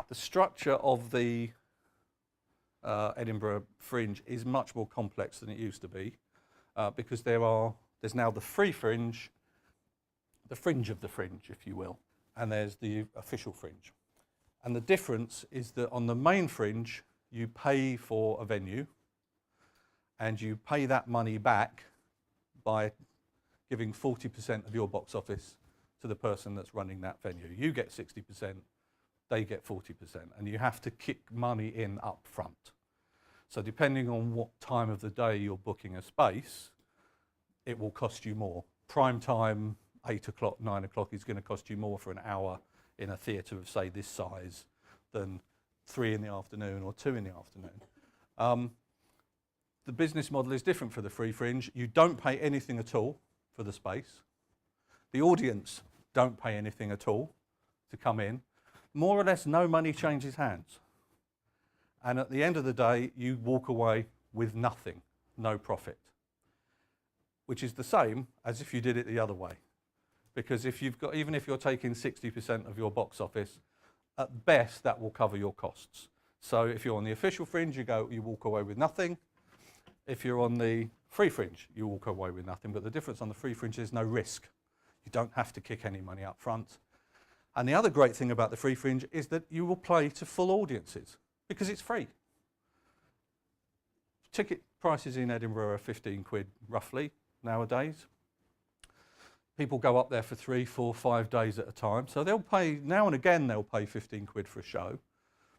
The structure of the Edinburgh Fringe is much more complex than it used to be because there's now the free fringe, the fringe of the fringe, if you will, and there's the official fringe. And the difference is that on the main fringe, you pay for a venue and you pay that money back by giving 40% of your box office to the person that's running that venue. You get 60%, they get 40%, and you have to kick money in up front. So depending on what time of the day you're booking a space, it will cost you more. Prime time, 8 o'clock, 9 o'clock is going to cost you more for an hour in a theatre of, say, this size than 3 in the afternoon or 2 in the afternoon. The business model is different for the free fringe. You don't pay anything at all for the space. The audience don't pay anything at all to come in. More or less no money changes hands. And at the end of the day, you walk away with nothing, no profit, which is the same as if you did it the other way. Because if you've got, even if you're taking 60% of your box office, at best that will cover your costs. So if you're on the official fringe, you walk away with nothing. If you're on the free fringe, you walk away with nothing. But the difference on the free fringe is no risk. You don't have to kick any money up front. And the other great thing about the free fringe is that you will play to full audiences because it's free. Ticket prices in Edinburgh are 15 quid roughly nowadays. People go up there for 3, 4, 5 days at a time. So they'll pay, now and again, they'll pay 15 quid for a show.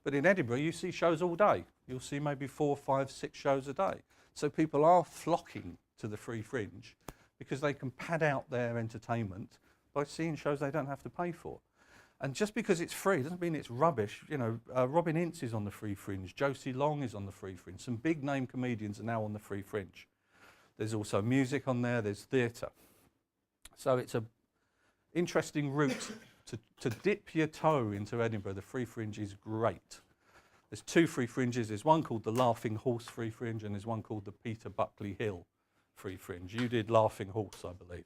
But in Edinburgh, you see shows all day. You'll see maybe 4, 5, 6 shows a day. So people are flocking to the free fringe because they can pad out their entertainment by seeing shows they don't have to pay for. And just because it's free doesn't mean it's rubbish. You know, Robin Ince is on the free fringe. Josie Long is on the free fringe. Some big name comedians are now on the free fringe. There's also music on there. There's theatre. So it's an interesting route to dip your toe into Edinburgh. The free fringe is great. There's 2 free fringes. There's one called the Laughing Horse Free Fringe and there's one called the Peter Buckley Hill Free Fringe. You did Laughing Horse, I believe.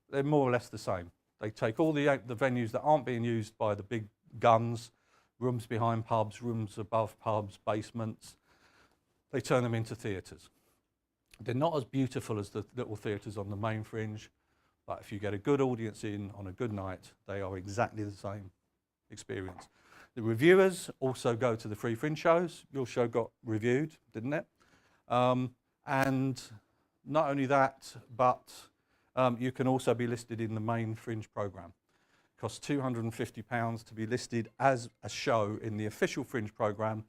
They're more or less the same. They take all the venues that aren't being used by the big guns, rooms behind pubs, rooms above pubs, basements. They turn them into theatres. They're not as beautiful as the little theatres on the main fringe, but if you get a good audience in on a good night, they are exactly the same experience. The reviewers also go to the free fringe shows. Your show got reviewed, didn't it? And not only that, but you can also be listed in the main fringe programme. It costs £250 to be listed as a show in the official fringe programme,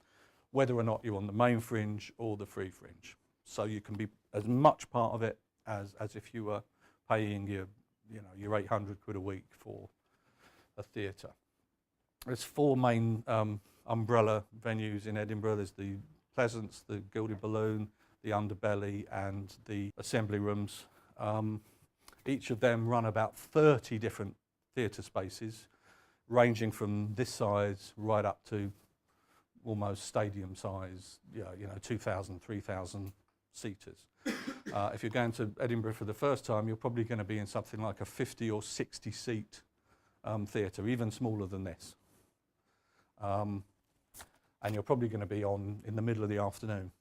whether or not you're on the main fringe or the free fringe. So you can be as much part of it as if you were paying your 800 quid a week for a theatre. There's 4 main umbrella venues in Edinburgh. There's the Pleasance, the Gilded Balloon, the Underbelly and the Assembly Rooms. Each of them run about 30 different theatre spaces, ranging from this size right up to almost stadium size, 2,000, 3,000 seaters. If you're going to Edinburgh for the first time, you're probably going to be in something like a 50 or 60 seat theatre, even smaller than this. And you're probably going to be on in the middle of the afternoon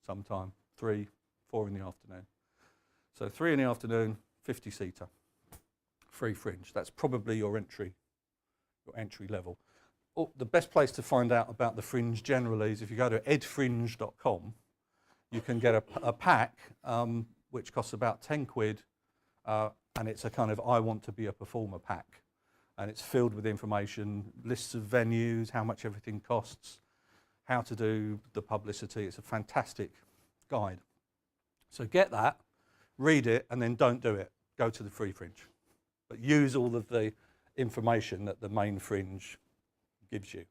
sometime, 3, 4 in the afternoon. So 3 in the afternoon, 50 seater, free fringe. That's probably your entry level. Oh, the best place to find out about the fringe generally is if you go to edfringe.com, you can get a pack which costs about 10 quid and it's a kind of I want to be a performer pack. And it's filled with information, lists of venues, how much everything costs, how to do the publicity. It's a fantastic guide. So get that, read it, and then don't do it. Go to the free fringe. But use all of the information that the main fringe gives you.